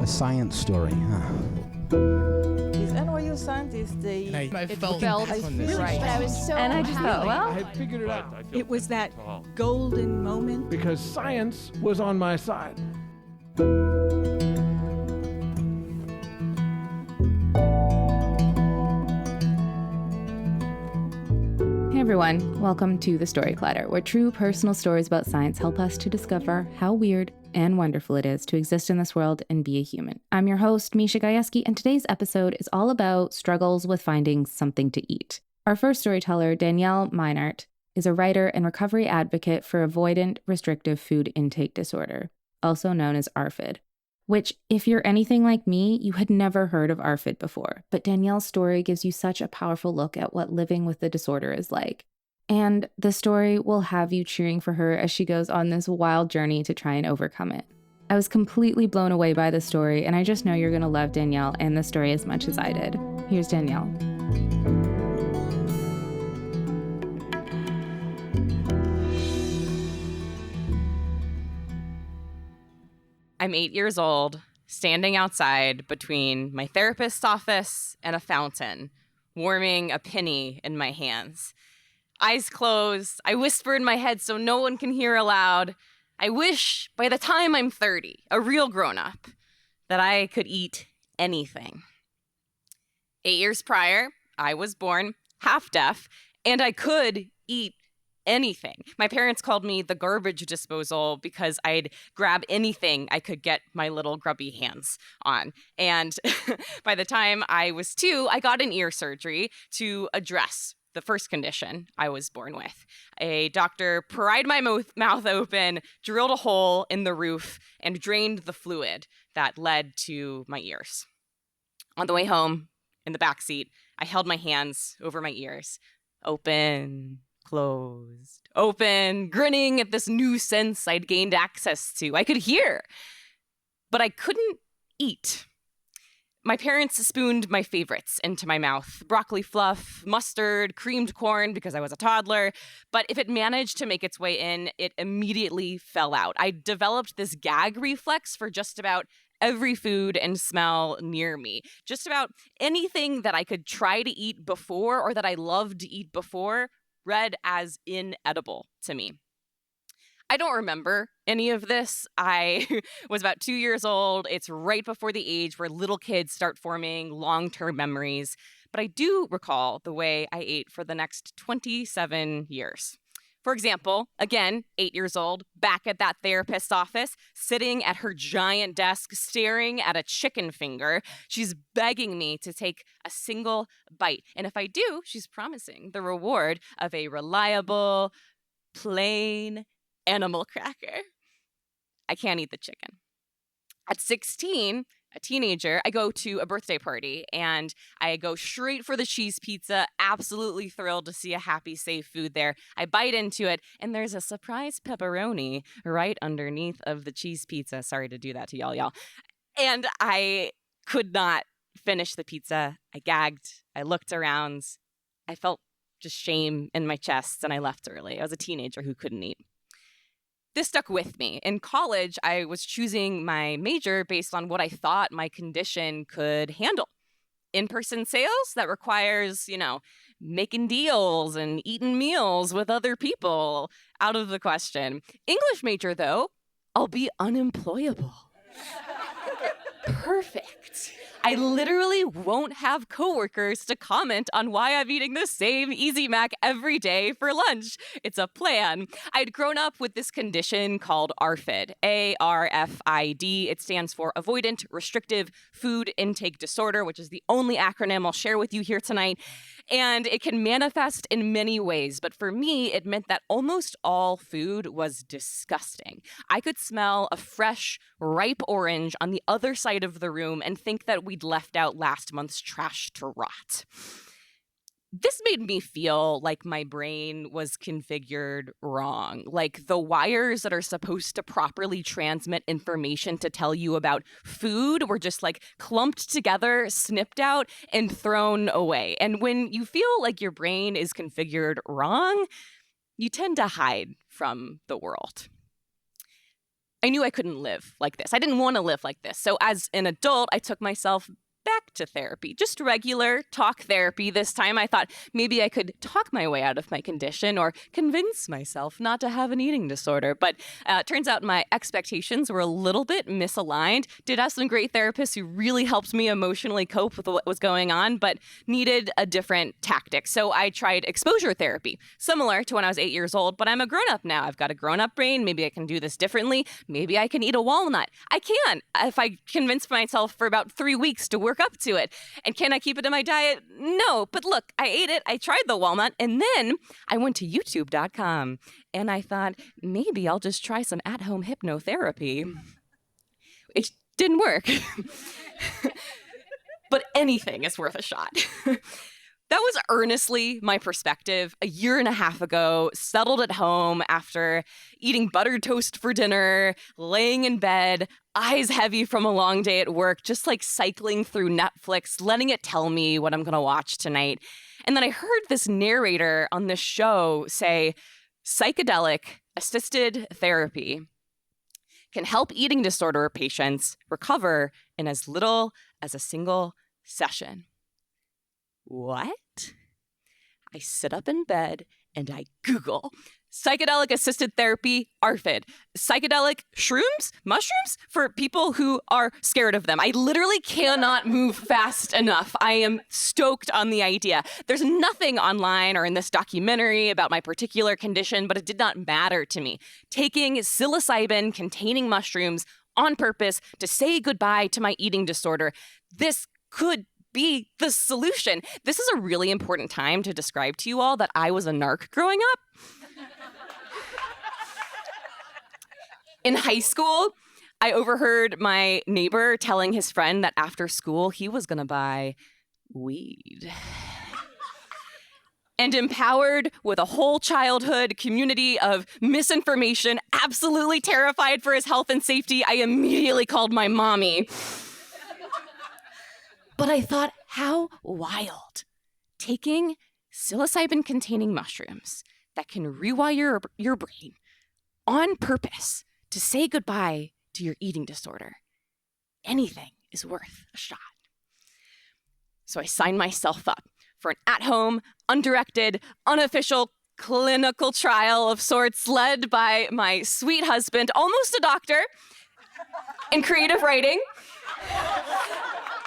A science story, huh? These NYU scientists, I felt on this. Right. But I was so And I just thought, well, I had figured it out It was that golden moment. because science was on my side. Hey everyone, welcome to The Story Clatter, where true personal stories about science help us to discover how weird and wonderful it is to exist in this world and be a human. I'm your host, Misha Gajewski, and today's episode is all about struggles with finding something to eat. Our first storyteller, Danielle Meinert, is a writer and recovery advocate for Avoidant Restrictive Food Intake Disorder, also known as ARFID, which, if you're anything like me, you had never heard of ARFID before. But Danielle's story gives you such a powerful look at what living with the disorder is like. And the story will have you cheering for her as she goes on this wild journey to try and overcome it. I was completely blown away by the story, and I just know you're going to love Danielle and the story as much as I did. Here's Danielle. I'm 8 years old, standing outside between my therapist's office and a fountain, warming a penny in my hands. Eyes closed, I whisper in my head so no one can hear aloud, I wish by the time I'm 30, a real grown-up, that I could eat anything. 8 years prior, I was born half-deaf, and I could eat anything. My parents called me the garbage disposal because I'd grab anything I could get my little grubby hands on. And by the time I was 2, I got an ear surgery to address the first condition I was born with. A doctor pried my mouth open, drilled a hole in the roof, and drained the fluid that led to my ears. On the way home, in the back seat, I held my hands over my ears. Open, closed, open, grinning at this new sense I'd gained access to. I could hear, but I couldn't eat. My parents spooned my favorites into my mouth: broccoli fluff, mustard, creamed corn because I was a toddler. But if it managed to make its way in, it immediately fell out. I developed this gag reflex for just about every food and smell near me. Just about anything that I could try to eat before or that I loved to eat before read as inedible to me. I don't remember any of this. I was about 2 years old. It's right before the age where little kids start forming long-term memories. But I do recall the way I ate for the next 27 years. For example, again, 8 years old, back at that therapist's office, sitting at her giant desk, staring at a chicken finger. She's begging me to take a single bite. And if I do, she's promising the reward of a reliable, plain animal cracker. I can't eat the chicken. At 16, a teenager, I go to a birthday party and I go straight for the cheese pizza, absolutely thrilled to see a happy, safe food there. I bite into it and there's a surprise pepperoni right underneath of the cheese pizza. Sorry to do that to y'all. And I could not finish the pizza. I gagged. I looked around. I felt just shame in my chest and I left early. I was a teenager who couldn't eat. This stuck with me. In college, I was choosing my major based on what I thought my condition could handle. In-person sales, that requires, making deals and eating meals with other people, out of the question. English major, though, I'll be unemployable. Perfect. I literally won't have coworkers to comment on why I'm eating the same Easy Mac every day for lunch. It's a plan. I'd grown up with this condition called ARFID, ARFID. It stands for Avoidant Restrictive Food Intake Disorder, which is the only acronym I'll share with you here tonight. And it can manifest in many ways, but for me, it meant that almost all food was disgusting. I could smell a fresh, ripe orange on the other side of the room and think that we'd left out last month's trash to rot. This made me feel like my brain was configured wrong. Like the wires that are supposed to properly transmit information to tell you about food were just like clumped together, snipped out, and thrown away. And when you feel like your brain is configured wrong, you tend to hide from the world. I knew I couldn't live like this. I didn't want to live like this. So as an adult, I took myself back to therapy, just regular talk therapy. This time I thought maybe I could talk my way out of my condition or convince myself not to have an eating disorder. But turns out my expectations were a little bit misaligned. Did have some great therapists who really helped me emotionally cope with what was going on, but needed a different tactic. So I tried exposure therapy, similar to when I was 8 years old, but I'm a grown-up now. I've got a grown-up brain. Maybe I can do this differently. Maybe I can eat a walnut. I can, if I convince myself for about 3 weeks to work up to it. And can I keep it in my diet? No. But look, I ate it. I tried the walnut. And then I went to youtube.com and I thought, maybe I'll just try some at-home hypnotherapy. It didn't work. But anything is worth a shot. That was earnestly my perspective a year and a half ago, settled at home after eating buttered toast for dinner, laying in bed, eyes heavy from a long day at work, just like cycling through Netflix, letting it tell me what I'm going to watch tonight. And then I heard this narrator on this show say, psychedelic-assisted therapy can help eating disorder patients recover in as little as a single session. What? I sit up in bed and I Google psychedelic assisted therapy, ARFID, psychedelic shrooms, mushrooms for people who are scared of them. I literally cannot move fast enough. I am stoked on the idea. There's nothing online or in this documentary about my particular condition, but it did not matter to me. Taking psilocybin containing mushrooms on purpose to say goodbye to my eating disorder, this could be the solution. This is a really important time to describe to you all that I was a narc growing up. In high school, I overheard my neighbor telling his friend that after school he was gonna buy weed. And empowered with a whole childhood community of misinformation, absolutely terrified for his health and safety, I immediately called my mommy. But I thought, how wild. Taking psilocybin-containing mushrooms that can rewire your brain on purpose to say goodbye to your eating disorder. Anything is worth a shot. So I signed myself up for an at-home, undirected, unofficial clinical trial of sorts led by my sweet husband, almost a doctor, in creative writing.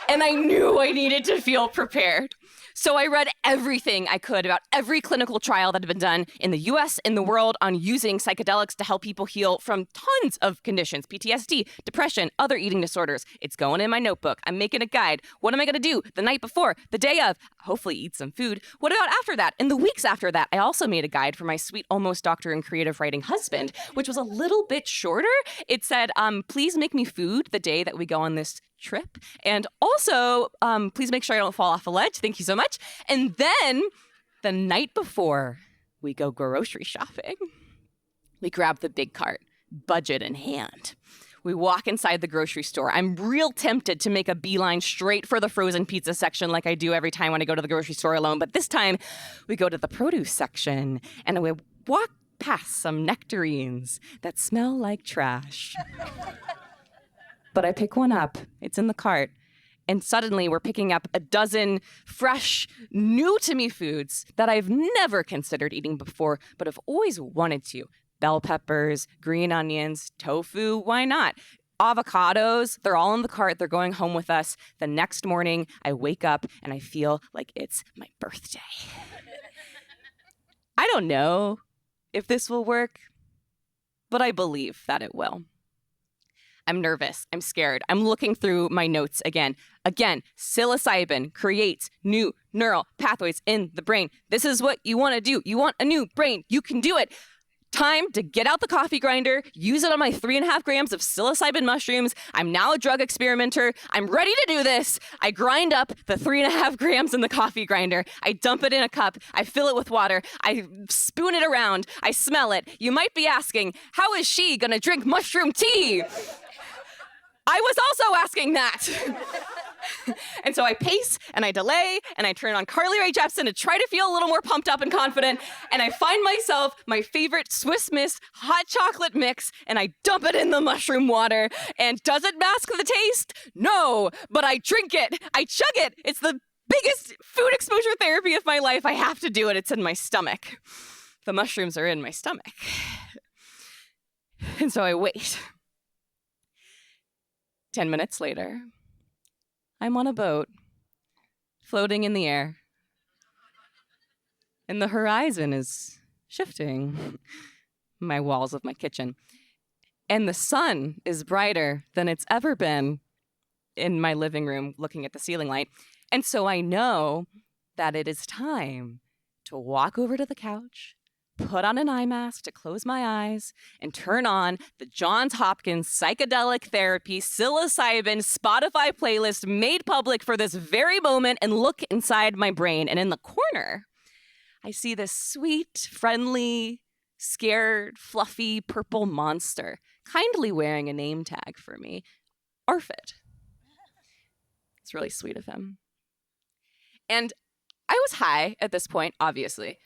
And I knew I needed to feel prepared. So I read everything I could about every clinical trial that had been done in the US, in the world, on using psychedelics to help people heal from tons of conditions, PTSD, depression, other eating disorders. It's going in my notebook. I'm making a guide. What am I going to do the night before, the day of? Hopefully eat some food. What about after that? In the weeks after that, I also made a guide for my sweet almost doctor in creative writing husband, which was a little bit shorter. It said, please make me food the day that we go on this trip. And also, please make sure I don't fall off a ledge. Thank you so much. And then the night before we go grocery shopping, we grab the big cart, budget in hand. We walk inside the grocery store. I'm real tempted to make a beeline straight for the frozen pizza section like I do every time when I go to the grocery store alone. But this time we go to the produce section and we walk past some nectarines that smell like trash. But I pick one up. It's in the cart. And suddenly we're picking up a dozen fresh, new-to-me foods that I've never considered eating before, but have always wanted to. Bell peppers, green onions, tofu, why not? Avocados, they're all in the cart. They're going home with us. The next morning, I wake up and I feel like it's my birthday. I don't know if this will work, but I believe that it will. I'm nervous. I'm scared. I'm looking through my notes again. Again, psilocybin creates new neural pathways in the brain. This is what you want to do. You want a new brain. You can do it. Time to get out the coffee grinder, use it on my 3.5 grams of psilocybin mushrooms. I'm now a drug experimenter. I'm ready to do this. I grind up the 3.5 grams in the coffee grinder. I dump it in a cup. I fill it with water. I spoon it around. I smell it. You might be asking, how is she going to drink mushroom tea? I was also asking that. And so I pace and I delay and I turn on Carly Rae Jepsen to try to feel a little more pumped up and confident. And I find myself my favorite Swiss Miss hot chocolate mix and I dump it in the mushroom water. And does it mask the taste? No, but I drink it. I chug it. It's the biggest food exposure therapy of my life. I have to do it. It's in my stomach. The mushrooms are in my stomach. And so I wait. 10 minutes later, I'm on a boat, floating in the air. And the horizon is shifting, my walls of my kitchen. And the sun is brighter than it's ever been in my living room looking at the ceiling light. And so I know that it is time to walk over to the couch, put on an eye mask to close my eyes, and turn on the Johns Hopkins Psychedelic Therapy Psilocybin Spotify playlist made public for this very moment and look inside my brain. And in the corner, I see this sweet, friendly, scared, fluffy purple monster kindly wearing a name tag for me, ARFID. It's really sweet of him. And I was high at this point, obviously,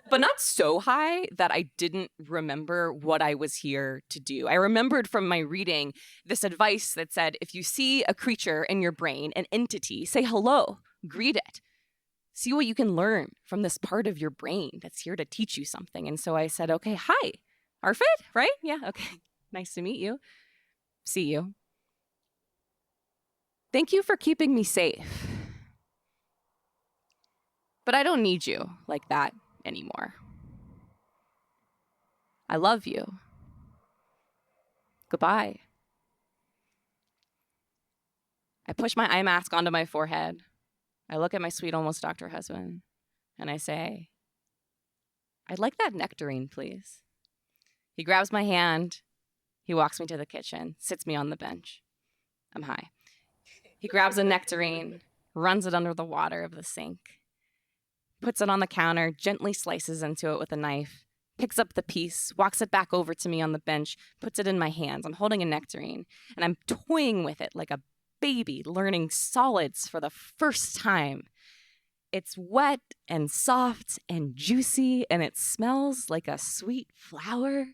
but not so high that I didn't remember what I was here to do. I remembered from my reading this advice that said, if you see a creature in your brain, an entity, say hello, greet it. See what you can learn from this part of your brain that's here to teach you something. And so I said, okay, hi, ARFID, right? Yeah, okay. Nice to meet you. See you. Thank you for keeping me safe. But I don't need you like that anymore. I love you. Goodbye. I push my eye mask onto my forehead. I look at my sweet almost doctor husband and I say, I'd like that nectarine, please. He grabs my hand. He walks me to the kitchen, sits me on the bench. I'm high. He grabs a nectarine, runs it under the water of the sink, puts it on the counter, gently slices into it with a knife, picks up the piece, walks it back over to me on the bench, puts it in my hands. I'm holding a nectarine, and I'm toying with it like a baby learning solids for the first time. It's wet and soft and juicy, and it smells like a sweet flower,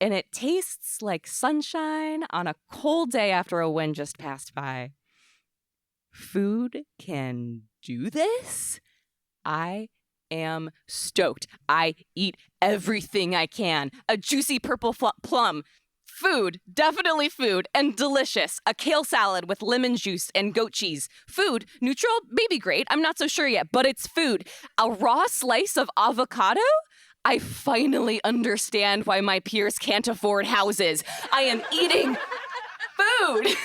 and it tastes like sunshine on a cold day after a wind just passed by. Food can do this? I am stoked. I eat everything I can. A juicy purple plum. Food, definitely food, and delicious. A kale salad with lemon juice and goat cheese. Food, neutral, maybe great. I'm not so sure yet, but it's food. A raw slice of avocado? I finally understand why my peers can't afford houses. I am eating food.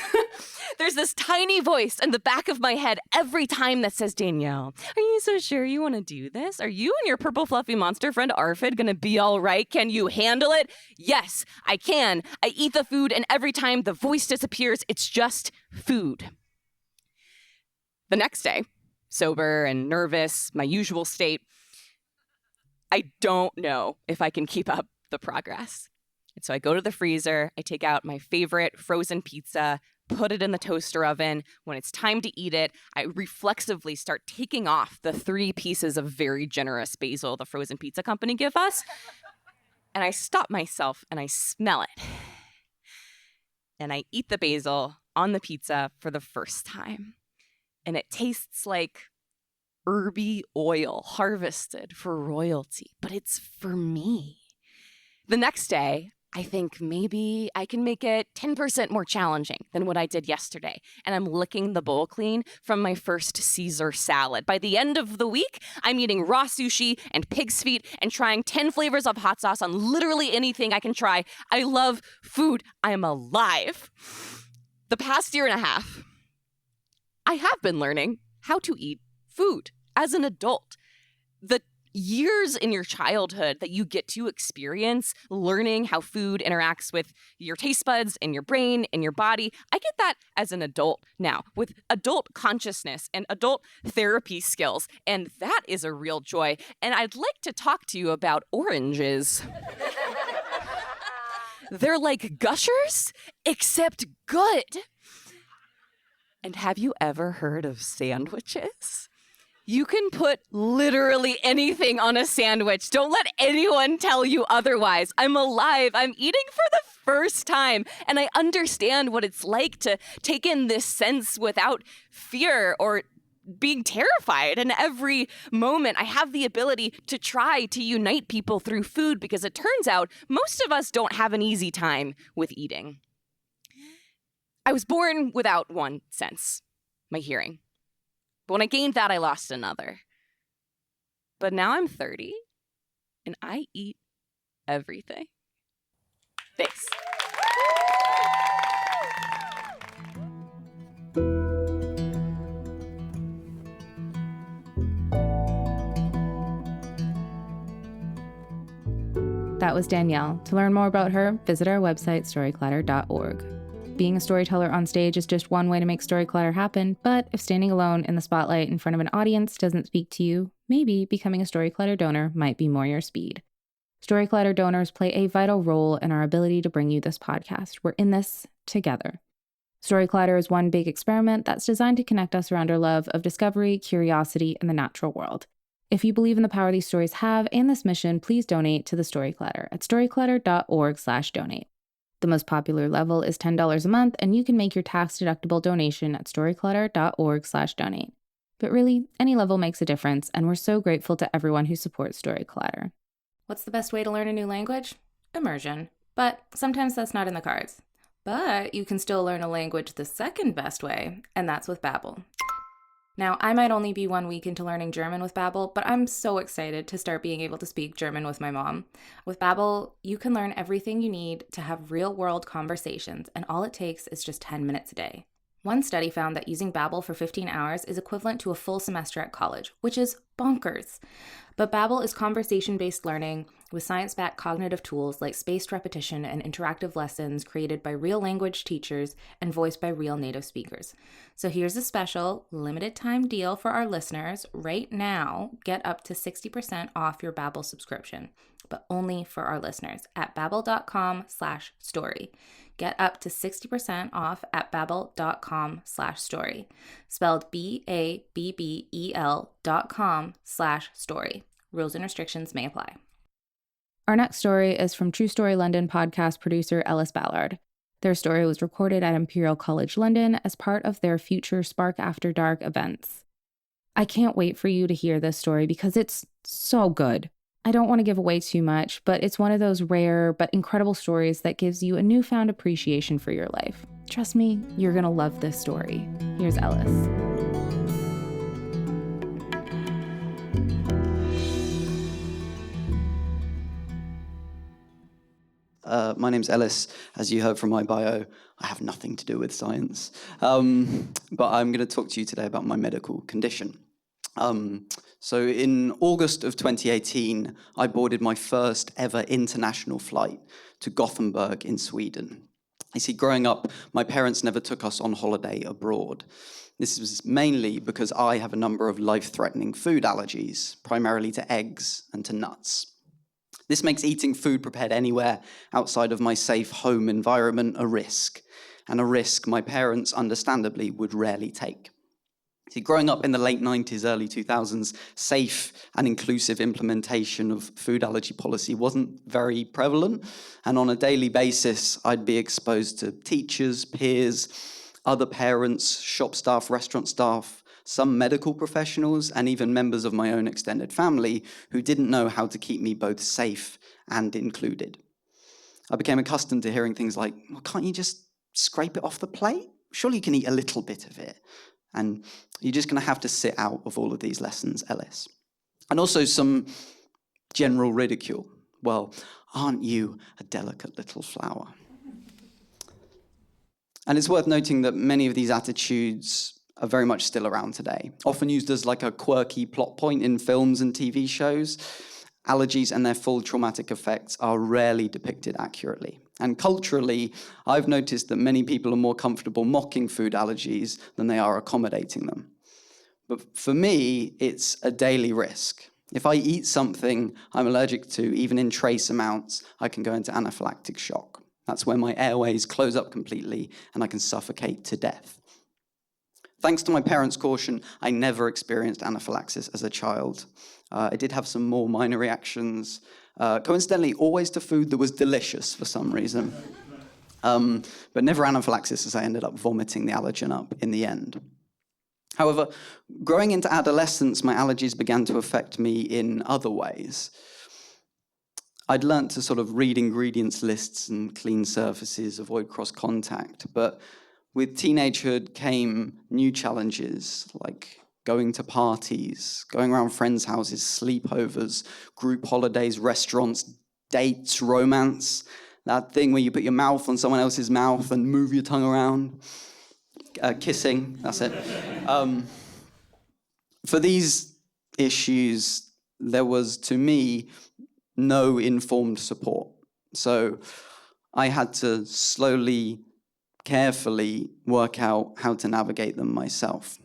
There's this tiny voice in the back of my head every time that says, Danielle, are you so sure you want to do this? Are you and your purple fluffy monster friend ARFID going to be all right? Can you handle it? Yes, I can. I eat the food, and every time the voice disappears, it's just food. The next day, sober and nervous, my usual state, I don't know if I can keep up the progress. And so I go to the freezer, I take out my favorite frozen pizza, put it in the toaster oven. When it's time to eat it, I reflexively start taking off the 3 pieces of very generous basil the frozen pizza company give us. And I stop myself and I smell it. And I eat the basil on the pizza for the first time. And it tastes like herby oil harvested for royalty, but it's for me. The next day, I think maybe I can make it 10% more challenging than what I did yesterday. And I'm licking the bowl clean from my first Caesar salad. By the end of the week, I'm eating raw sushi and pig's feet and trying 10 flavors of hot sauce on literally anything I can try. I love food. I am alive. The past year and a half, I have been learning how to eat food as an adult. The years in your childhood that you get to experience learning how food interacts with your taste buds and your brain and your body, I get that as an adult now with adult consciousness and adult therapy skills. And that is a real joy. And I'd like to talk to you about oranges. They're like Gushers, except good. And have you ever heard of sandwiches? You can put literally anything on a sandwich. Don't let anyone tell you otherwise. I'm alive. I'm eating for the first time. And I understand what it's like to take in this sense without fear or being terrified. And every moment I have the ability to try to unite people through food, because it turns out most of us don't have an easy time with eating. I was born without one sense, my hearing. But when I gained that, I lost another. But now I'm 30, and I eat everything. Thanks. That was Danielle. To learn more about her, visit our website, storyclatter.org. Being a storyteller on stage is just one way to make Storyclatter happen, but if standing alone in the spotlight in front of an audience doesn't speak to you, maybe becoming a Storyclatter donor might be more your speed. Storyclatter donors play a vital role in our ability to bring you this podcast. We're in this together. Storyclatter is one big experiment that's designed to connect us around our love of discovery, curiosity, and the natural world. If you believe in the power these stories have and this mission, please donate to the Storyclatter at storyclatter.org/donate. The most popular level is $10 a month, and you can make your tax-deductible donation at storyclatter.org/donate. But really, any level makes a difference, and we're so grateful to everyone who supports Storyclatter. What's the best way to learn a new language? Immersion. But sometimes that's not in the cards. But you can still learn a language the second best way, and that's with Babbel. Now, I might only be 1 week into learning German with Babbel, but I'm so excited to start being able to speak German with my mom. With Babbel, you can learn everything you need to have real-world conversations, and all it takes is just 10 minutes a day. One study found that using Babbel for 15 hours is equivalent to a full semester at college, which is bonkers. But Babbel is conversation-based learning with science-backed cognitive tools like spaced repetition and interactive lessons created by real language teachers and voiced by real native speakers. So here's a special limited-time deal for our listeners. Right now, get up to 60% off your Babbel subscription, but only for our listeners at babbel.com/story. Get up to 60% off at babbel.com/story. Spelled BABBEL.com/story. Rules and restrictions may apply. Our next story is from True Story London podcast producer Ellis Ballard. Their story was recorded at Imperial College London as part of their future Spark After Dark events. I can't wait for you to hear this story because it's so good. I don't want to give away too much, but it's one of those rare but incredible stories that gives you a newfound appreciation for your life. Trust me, you're going to love this story. Here's Ellis. My name's Ellis. As you heard from my bio, I have nothing to do with science. But I'm going to talk to you today about my medical condition. So in August of 2018, I boarded my first ever international flight to Gothenburg in Sweden. You see, growing up, my parents never took us on holiday abroad. This was mainly because I have a number of life-threatening food allergies, primarily to eggs and to nuts. This makes eating food prepared anywhere outside of my safe home environment a risk, and a risk my parents understandably would rarely take. See, growing up in the late 90s, early 2000s, safe and inclusive implementation of food allergy policy wasn't very prevalent, and on a daily basis, I'd be exposed to teachers, peers, other parents, shop staff, restaurant staff, some medical professionals, and even members of my own extended family who didn't know how to keep me both safe and included. I became accustomed to hearing things like, well, can't you just scrape it off the plate? Surely you can eat a little bit of it. And you're just going to have to sit out of all of these lessons, Ellis. And also some general ridicule. Well, aren't you a delicate little flower? And it's worth noting that many of these attitudes are very much still around today, often used as like a quirky plot point in films and TV shows. Allergies and their full traumatic effects are rarely depicted accurately. And culturally, I've noticed that many people are more comfortable mocking food allergies than they are accommodating them. But for me, it's a daily risk. If I eat something I'm allergic to, even in trace amounts, I can go into anaphylactic shock. That's when my airways close up completely and I can suffocate to death. Thanks to my parents' caution, I never experienced anaphylaxis as a child. I did have some more minor reactions, coincidentally always to food that was delicious for some reason. But never anaphylaxis, as I ended up vomiting the allergen up in the end. However, growing into adolescence, my allergies began to affect me in other ways. I'd learnt to sort of read ingredients lists and clean surfaces, avoid cross-contact, but with teenagehood came new challenges, like going to parties, going around friends' houses, sleepovers, group holidays, restaurants, dates, romance, that thing where you put your mouth on someone else's mouth and move your tongue around. Kissing, that's it. For these issues, there was, to me, no informed support. So I had to slowly, carefully work out how to navigate them myself.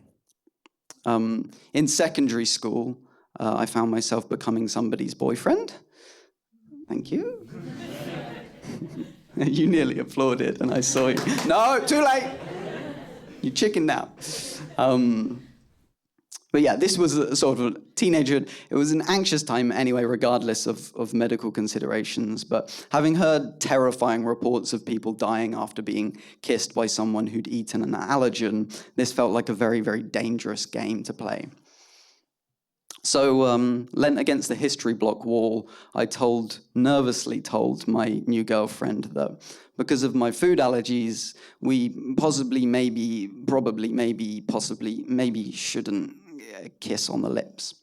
In secondary school, I found myself becoming somebody's boyfriend. Thank you. You nearly applauded, and I saw you. No, too late. You chickened out. But yeah, this was a sort of teenagehood. It was an anxious time anyway, regardless of medical considerations. But having heard terrifying reports of people dying after being kissed by someone who'd eaten an allergen, this felt like a very, very dangerous game to play. So, leant against the history block wall, I nervously told my new girlfriend that because of my food allergies, we possibly shouldn't kiss on the lips.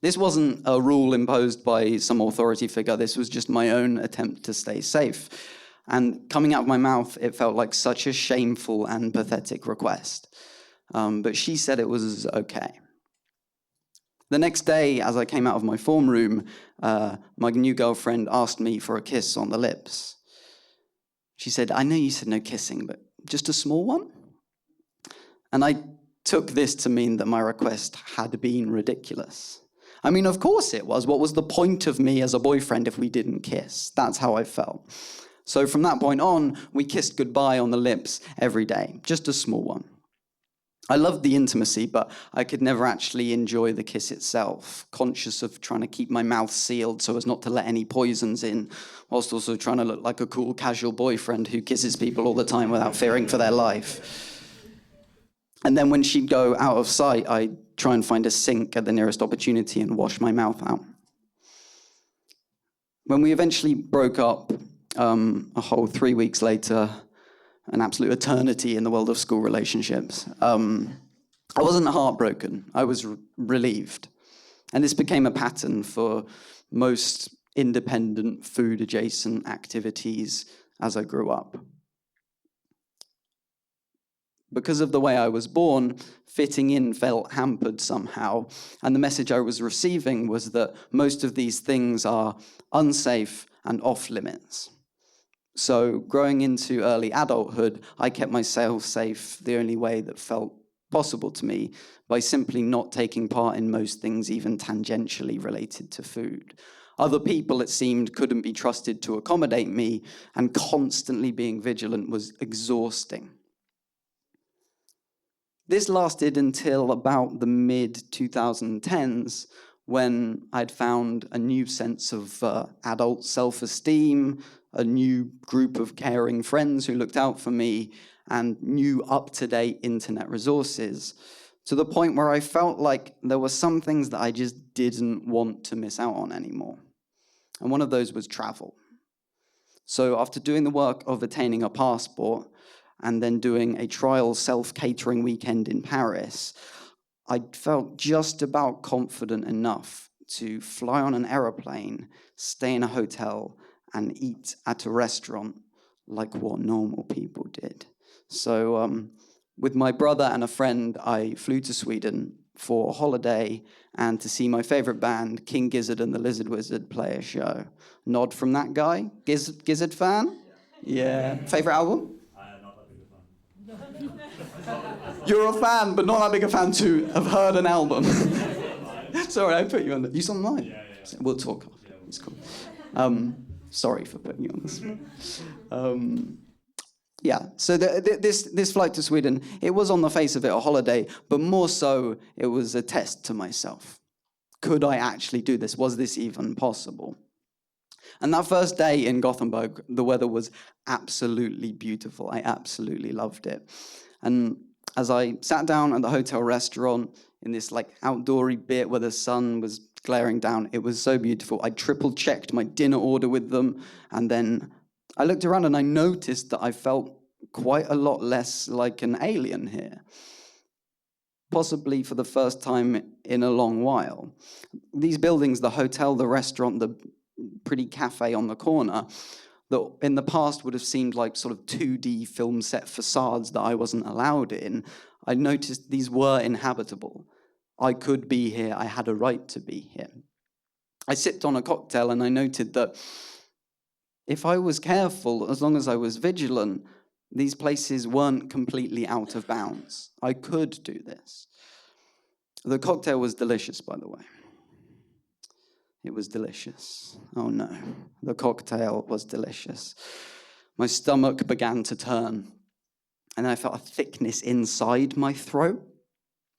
This wasn't a rule imposed by some authority figure. This was just my own attempt to stay safe. And coming out of my mouth, it felt like such a shameful and pathetic request. But she said it was okay. The next day, as I came out of my form room, my new girlfriend asked me for a kiss on the lips. She said, "I know you said no kissing, but just a small one?" And I took this to mean that my request had been ridiculous. I mean, of course it was. What was the point of me as a boyfriend if we didn't kiss? That's how I felt. So from that point on, we kissed goodbye on the lips every day, just a small one. I loved the intimacy, but I could never actually enjoy the kiss itself, conscious of trying to keep my mouth sealed so as not to let any poisons in, whilst also trying to look like a cool, casual boyfriend who kisses people all the time without fearing for their life. And then when she'd go out of sight, I'd try and find a sink at the nearest opportunity and wash my mouth out. When we eventually broke up, a whole 3 weeks later, an absolute eternity in the world of school relationships, I wasn't heartbroken. I was relieved. And this became a pattern for most independent food-adjacent activities as I grew up. Because of the way I was born, fitting in felt hampered somehow, and the message I was receiving was that most of these things are unsafe and off limits. So growing into early adulthood, I kept myself safe the only way that felt possible to me, by simply not taking part in most things even tangentially related to food. Other people, it seemed, couldn't be trusted to accommodate me, and constantly being vigilant was exhausting. This lasted until about the mid-2010s, when I'd found a new sense of adult self-esteem, a new group of caring friends who looked out for me, and new up-to-date internet resources, to the point where I felt like there were some things that I just didn't want to miss out on anymore. And one of those was travel. So after doing the work of attaining a passport, and then doing a trial self-catering weekend in Paris, I felt just about confident enough to fly on an aeroplane, stay in a hotel, and eat at a restaurant like what normal people did. So with my brother and a friend, I flew to Sweden for a holiday and to see my favorite band, King Gizzard and the Lizard Wizard, play a show. Nod from that guy? Gizzard fan? Yeah. Favorite album? You're a fan, but not that big a fan to have heard an album. Sorry, I put you on you saw mine? Yeah. We'll talk after. It's cool. Sorry for putting you on the spot. Yeah, so this flight to Sweden, it was on the face of it a holiday, but more so it was a test to myself. Could I actually do this? Was this even possible? And that first day in Gothenburg, the weather was absolutely beautiful. I absolutely loved it. And as I sat down at the hotel restaurant in this like outdoory bit where the sun was glaring down, it was so beautiful. I triple checked my dinner order with them, and then I looked around and I noticed that I felt quite a lot less like an alien here. Possibly for the first time in a long while. These buildings, the hotel, the restaurant, the pretty cafe on the corner, that in the past would have seemed like sort of 2D film set facades that I wasn't allowed in, I noticed these were inhabitable. I could be here, I had a right to be here. I sipped on a cocktail and I noted that if I was careful, as long as I was vigilant, these places weren't completely out of bounds. I could do this. The cocktail was delicious, by the way. It was delicious. Oh no, the cocktail was delicious. My stomach began to turn, and I felt a thickness inside my throat.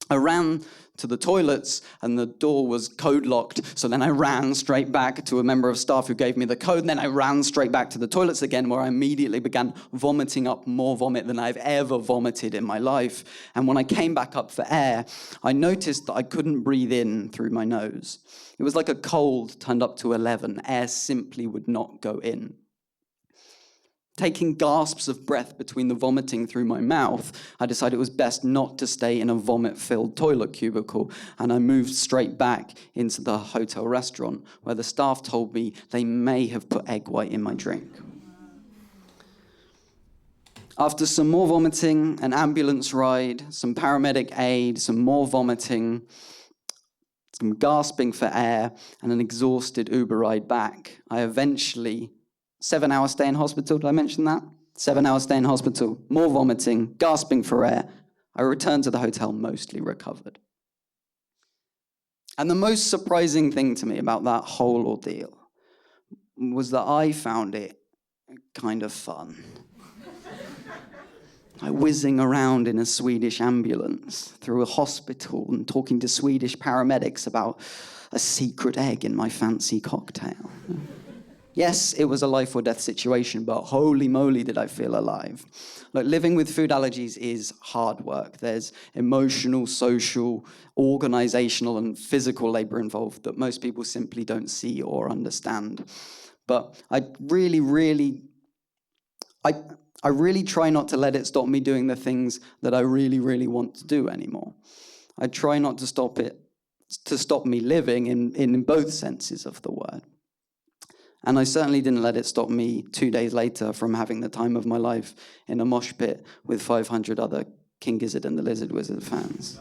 I ran to the toilets, and the door was code locked, so then I ran straight back to a member of staff who gave me the code, and then I ran straight back to the toilets again, where I immediately began vomiting up more vomit than I've ever vomited in my life. And when I came back up for air, I noticed that I couldn't breathe in through my nose. It was like a cold turned up to 11. Air simply would not go in. Taking gasps of breath between the vomiting through my mouth, I decided it was best not to stay in a vomit-filled toilet cubicle, and I moved straight back into the hotel restaurant, where the staff told me they may have put egg white in my drink. After some more vomiting, an ambulance ride, some paramedic aid, some more vomiting, some gasping for air, and an exhausted Uber ride back, I eventually 7-hour stay in hospital, did I mention that? 7-hour stay in hospital, more vomiting, gasping for air. I returned to the hotel mostly recovered. And the most surprising thing to me about that whole ordeal was that I found it kind of fun. Like whizzing around in a Swedish ambulance through a hospital and talking to Swedish paramedics about a secret egg in my fancy cocktail. Yes, it was a life or death situation, but holy moly did I feel alive. Like, living with food allergies is hard work. There's emotional, social, organizational, and physical labor involved that most people simply don't see or understand. But I really try not to let it stop me doing the things that I really want to do anymore. I try not to stop me living in both senses of the word. And I certainly didn't let it stop me 2 days later from having the time of my life in a mosh pit with 500 other King Gizzard and the Lizard Wizard fans.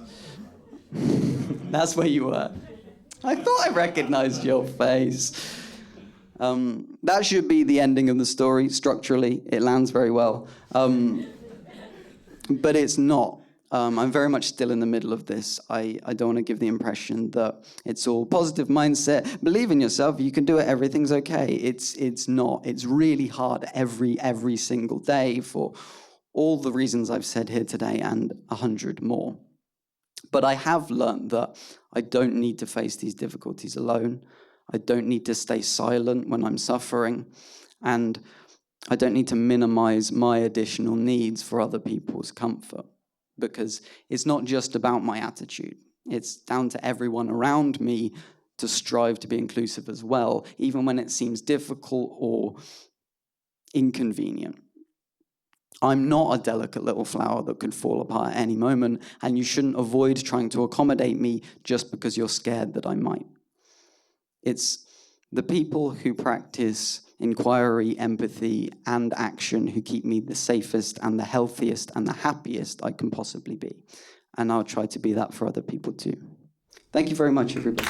That's where you were. I thought I recognized your face. That should be the ending of the story. Structurally, it lands very well. But it's not. I'm very much still in the middle of this. I don't want to give the impression that it's all positive mindset. Believe in yourself. You can do it. Everything's okay. It's not. It's really hard every single day for all the reasons I've said here today and 100 more. But I have learned that I don't need to face these difficulties alone. I don't need to stay silent when I'm suffering. And I don't need to minimize my additional needs for other people's comfort. Because it's not just about my attitude. It's down to everyone around me to strive to be inclusive as well, even when it seems difficult or inconvenient. I'm not a delicate little flower that could fall apart at any moment, and you shouldn't avoid trying to accommodate me just because you're scared that I might. It's the people who practice inquiry, empathy, and action who keep me the safest and the healthiest and the happiest I can possibly be. And I'll try to be that for other people too. Thank you very much, everybody.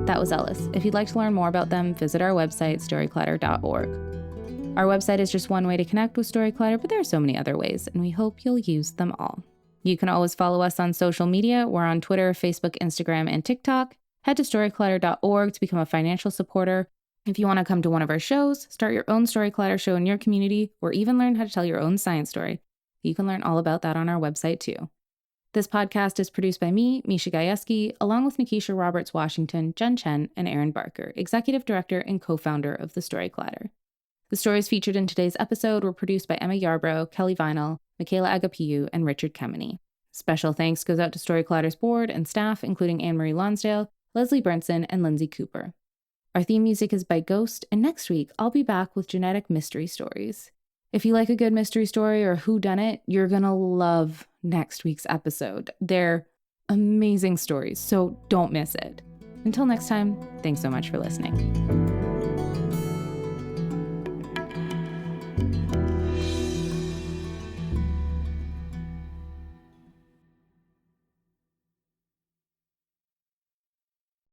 That was Ellis. If you'd like to learn more about them, visit our website, storyclatter.org. Our website is just one way to connect with Storyclatter, but there are so many other ways, and we hope you'll use them all. You can always follow us on social media. We're on Twitter, Facebook, Instagram, and TikTok. Head to storyclatter.org to become a financial supporter. If you want to come to one of our shows, start your own Story Clatter show in your community, or even learn how to tell your own science story, you can learn all about that on our website too. This podcast is produced by me, Misha Gajewski, along with Nikisha Roberts-Washington, Jen Chen, and Aaron Barker, Executive Director and co-founder of the Story Clatter. The stories featured in today's episode were produced by Emma Yarbrough, Kelly Vinal, Michaela Agapiu, and Richard Kemeny. Special thanks goes out to Story Clatter's board and staff, including Anne-Marie Lonsdale, Leslie Bernson, and Lindsay Cooper. Our theme music is by Ghost, and next week I'll be back with genetic mystery stories. If you like a good mystery story or whodunit, you're gonna love next week's episode. They're amazing stories, so don't miss it. Until next time, thanks so much for listening.